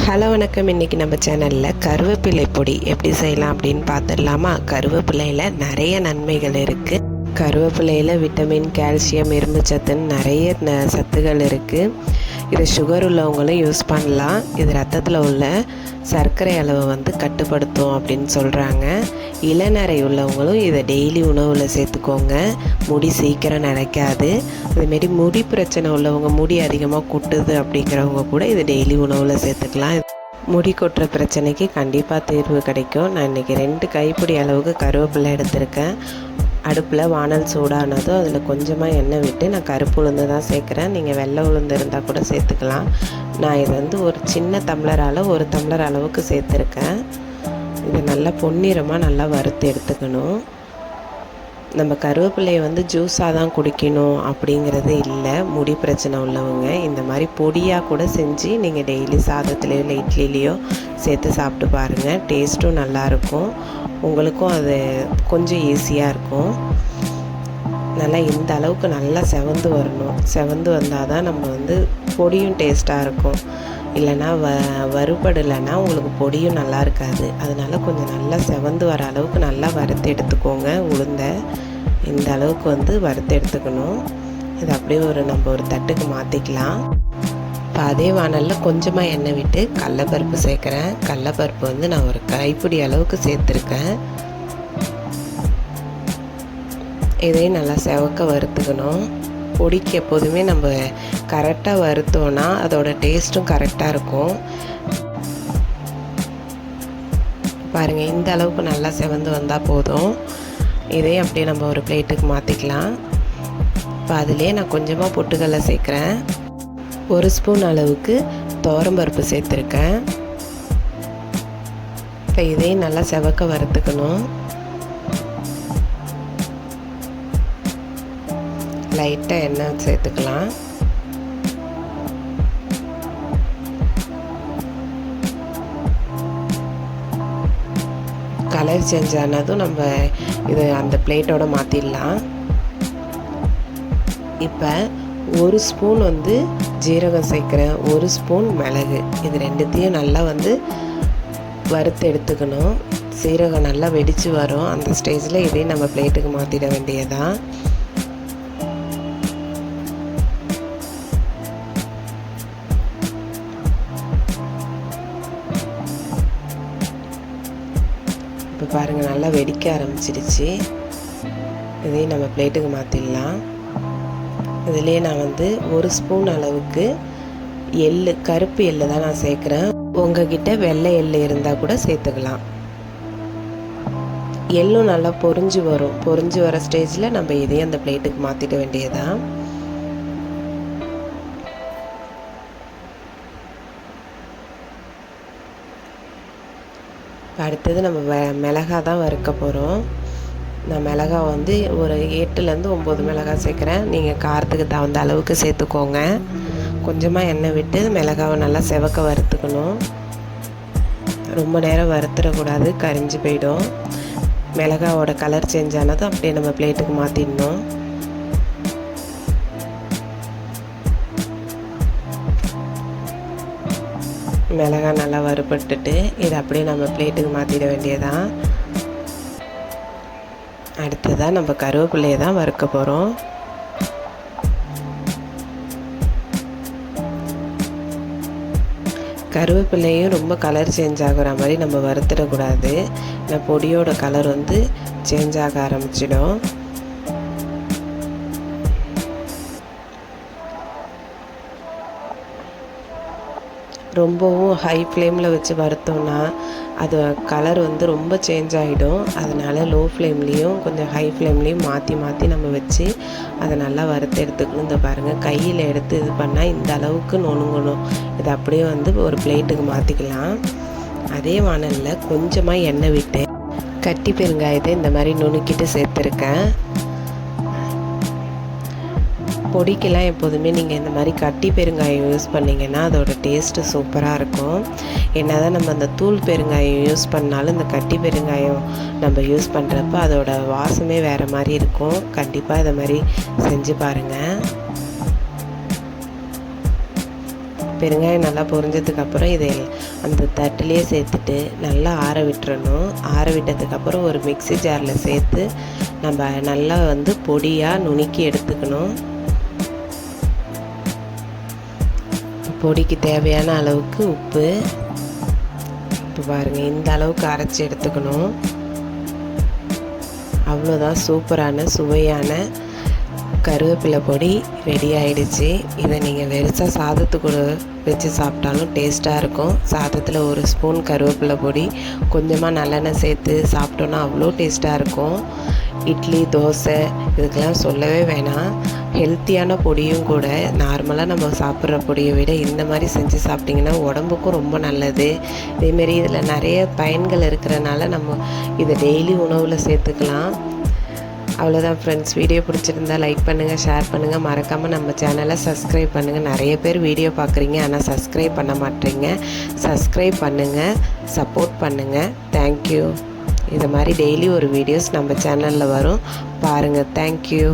Hello வணக்கம். இன்றைக்கி நம்ம சேனலில் கருவேப்பிலை பொடி எப்படி செய்யலாம் அப்படின்னு பார்த்துடலாமா? கருவேப்பிலையில் நிறைய நன்மைகள் இருக்குது. கருவேப்பிலையில் விட்டமின், கால்சியம், இரும்புச்சத்துன்னு நிறைய சத்துகள் இருக்குது. இது சுகர் உள்ளவங்களும் யூஸ் பண்ணலாம். இது ரத்தத்தில் உள்ள சர்க்கரை அளவை கட்டுப்படுத்தும் அப்படின்னு சொல்கிறாங்க. இளநரை உள்ளவங்களும் இதை டெய்லி உணவில் சேர்த்துக்கோங்க. முடி சீக்கிரம் நரைக்காது. அதுமாரி முடி பிரச்சனை உள்ளவங்க, முடி அதிகமாக கொட்டுது அப்படிங்கிறவங்க கூட இதை டெய்லி உணவில் சேர்த்துக்கலாம். முடி கொட்டுற பிரச்சனைக்கு கண்டிப்பாக தீர்வு கிடைக்கும். நான் இன்றைக்கி 2 கைப்பிடி அளவுக்கு கருவேப்பிலை எடுத்திருக்கேன். அடுப்பில் வானல் சூடானதும் அதில் கொஞ்சமாக எண்ணெய் விட்டு நான் கருப்பு உளுந்து தான் சேர்க்குறேன். நீங்கள் வெள்ளை உளுந்து இருந்தால் கூட சேர்த்துக்கலாம். நான் இது ஒரு சின்ன டம்ளரால் 1 டம்ளர் அளவுக்கு சேர்த்துருக்கேன். இது நல்லா பொன்னிறமாக நல்லா வறுத்து எடுத்துக்கணும். நம்ம கருவேப்பிலையை ஜூஸாக தான் குடிக்கணும் அப்படிங்கிறது இல்லை. முடி பிரச்சனை உள்ளவங்க இந்த மாதிரி பொடியாக கூட செஞ்சு நீங்கள் டெய்லி சாதத்துலேயோ இல்லை இட்லிலேயோ சேர்த்து சாப்பிட்டு பாருங்கள். டேஸ்ட்டும் நல்லாயிருக்கும். உங்களுக்கும் அது கொஞ்சம் ஈஸியாக இருக்கும். நல்லா இந்த அளவுக்கு நல்லா செவந்து வரணும். செவந்து வந்தால் தான் நம்ம பொடியும் டேஸ்ட்டாக இருக்கும். இல்லைன்னா வறுபடலைன்னா உங்களுக்கு பொடியும் நல்லா இருக்காது. அதனால் கொஞ்சம் நல்லா செவந்து வர அளவுக்கு நல்லா வறுத்து எடுத்துக்கோங்க. உளுந்தை இந்த அளவுக்கு வறுத்து எடுத்துக்கணும். இது அப்படியே நம்ம ஒரு தட்டுக்கு மாற்றிக்கலாம். இப்போ அதே வானலில் கொஞ்சமாக எண்ணெய் விட்டு கடலைப்பருப்பு சேர்க்குறேன். கடலைப்பருப்பு நான் ஒரு கைப்பிடி அளவுக்கு சேர்த்துருக்கேன். இதையும் நல்லா செவக்க வறுத்துக்கணும். பொடிக்கு எப்போதுமே நம்ம கரெக்டாக வறுத்தோன்னா அதோட டேஸ்ட்டும் கரெக்டாக இருக்கும். பாருங்கள், இந்த அளவுக்கு நல்லா செவந்து வந்தால் போதும். இதையும் அப்படியே நம்ம ஒரு பிளேட்டுக்கு மாற்றிக்கலாம். இப்போ அதிலே நான் கொஞ்சமாக பொட்டுக்கடலை சேர்க்குறேன். 1 ஸ்பூன் அளவுக்கு துவரம்பருப்பு சேர்த்துருக்கேன். இப்போ இதையும் நல்லா செவக்க வறுத்துக்கணும். லைட்டாக எண்ணெய் சேர்த்துக்கலாம். கலர் சேஞ்ச் ஆனதும் நம்ம இது அந்த பிளேட்டோட மாற்றிடலாம். இப்போ 1 ஸ்பூன் ஜீரகம் சேர்க்குறேன். 1 ஸ்பூன் மிளகு. இது ரெண்டுத்தையும் நல்லா வறுத்து எடுத்துக்கணும். சீரகம் நல்லா வெடித்து வரும். அந்த ஸ்டேஜில் இதையும் நம்ம பிளேட்டுக்கு மாற்றிட வேண்டியதான். இப்போ பாருங்கள், நல்லா வெடிக்க ஆரம்பிச்சிடுச்சு. இதையும் நம்ம பிளேட்டுக்கு மாற்றிடலாம். இதுலேயே நான் 1 ஸ்பூன் அளவுக்கு எள்ளு, கருப்பு எள்ளு தான் நான் சேர்க்குறேன். உங்ககிட்ட வெள்ளை எள்ளு இருந்தால் கூட சேர்த்துக்கலாம். எள்ளும் நல்லா பொரிஞ்சு வரும். பொரிஞ்சு வர ஸ்டேஜில் நம்ம இதையும் அந்த பிளேட்டுக்கு மாற்றிட வேண்டியதான். அடுத்தது நம்ம மிளகா தான் வறுக்க போகிறோம். நான் மிளகா ஒரு 8லேருந்து 9 மிளகாய் சேர்க்குறேன். நீங்கள் காரத்துக்கு தகுந்த அளவுக்கு சேர்த்துக்கோங்க. கொஞ்சமாக எண்ணெய் விட்டு மிளகாவை நல்லா செவக்க வறுத்துக்கணும். ரொம்ப நேரம் வறுத்துடக்கூடாது, கரிஞ்சு போயிடும். மிளகாவோட கலர் சேஞ்ச் ஆனதும் அப்படியே நம்ம பிளேட்டுக்கு மாற்றிடணும். மிளகாய் நல்லா வறுபட்டுட்டு இதை அப்படியே நம்ம பிளேட்டுக்கு மாற்றிட வேண்டியதான். அடுத்ததாக நம்ம கருவேப்பிலையை தான் வறுக்க போகிறோம். கருவேப்பிலையும் ரொம்ப கலர் சேஞ்ச் ஆகிற மாதிரி நம்ம வறுத்துடக்கூடாது. இந்த பொடியோட கலர் சேஞ்ச் ஆக ஆரம்பிச்சிடும். ரொம்பவும் ஹை ஃப்ளேமில் வச்சு வறுத்தோன்னா அது கலர் ரொம்ப சேஞ்ச் ஆகிடும். அதனால் லோ ஃப்ளேம்லேயும் கொஞ்சம் ஹை ஃப்ளேம்லேயும் மாற்றி மாற்றி நம்ம வச்சு அதை நல்லா வறுத்து எடுத்துக்கணும். இந்த பாருங்கள், கையில் எடுத்து இது பண்ணால் இந்த அளவுக்கு நுணுங்கணும். இதை அப்படியே ஒரு பிளேட்டுக்கு மாற்றிக்கலாம். அதே வானலில் கொஞ்சமாக எண்ணெய் விட்டு கட்டி பெருங்காயத்தை இந்த மாதிரி நுணுக்கிட்டு சேர்த்துருக்கேன். பொடிக்கெல்லாம் எப்போதுமே நீங்கள் இந்த மாதிரி கட்டி பெருங்காயம் யூஸ் பண்ணிங்கன்னா அதோட டேஸ்ட்டு சூப்பராக இருக்கும். என்ன தான் நம்ம அந்த தூள் பெருங்காயம் யூஸ் பண்ணாலும் இந்த கட்டி பெருங்காயம் நம்ம யூஸ் பண்ணுறப்ப அதோட வாசமே வேறு மாதிரி இருக்கும். கண்டிப்பாக இதை மாதிரி செஞ்சு பாருங்கள். பெருங்காயம் நல்லா பொரிஞ்சதுக்கப்புறம் இதை அந்த தட்டிலேயே சேர்த்துட்டு நல்லா ஆற விட்டுறணும். ஆற விட்டதுக்கப்புறம் ஒரு மிக்ஸி ஜாரில் சேர்த்து நம்ம நல்லா வந்து பொடியாக நுணுக்கி எடுத்துக்கணும். பொடிக்கு தேவையான அளவுக்கு உப்பு, இப்போ பாருங்கள் இந்த அளவுக்கு அரைச்சி எடுத்துக்கணும். அவ்வளோதான், சூப்பரான சுவையான கருவேப்பிலை பொடி ரெடி ஆகிடுச்சு. இதை நீங்கள் வெறுசாக சாதத்துக்கூட வச்சு சாப்பிட்டாலும் டேஸ்ட்டாக இருக்கும். சாதத்தில் ஒரு ஸ்பூன் கருவேப்பிலை பொடி கொஞ்சமாக நல்லெண்ணெய் சேர்த்து சாப்பிட்டோன்னா அவ்வளோ டேஸ்ட்டாக இருக்கும். இட்லி, தோசை இதுக்கெல்லாம் சொல்லவே வேணாம். ஹெல்த்தியான பொடியும் கூட. நார்மலாக நம்ம சாப்பிட்ற பொடியை விட இந்த மாதிரி செஞ்சு சாப்பிட்டிங்கன்னா உடம்புக்கும் ரொம்ப நல்லது. இதேமாரி இதில் நிறைய பயன்கள் இருக்கிறனால நம்ம இதை டெய்லி உணவில் சேர்த்துக்கலாம். அவ்வளோதான் ஃப்ரெண்ட்ஸ். வீடியோ பிடிச்சிருந்தா லைக் பண்ணுங்கள், ஷேர் பண்ணுங்கள், மறக்காமல் நம்ம சேனலை சப்ஸ்கிரைப் பண்ணுங்கள். நிறைய பேர் வீடியோ பார்க்குறீங்க ஆனால் சப்ஸ்கிரைப் பண்ண மாட்டேறீங்க. சப்ஸ்கிரைப் பண்ணுங்கள், சப்போர்ட் பண்ணுங்கள். தேங்க்யூ. இது மாதிரி டெய்லி ஒரு வீடியோஸ் நம்ம சேனலில் வரும், பாருங்கள். தேங்க்யூ.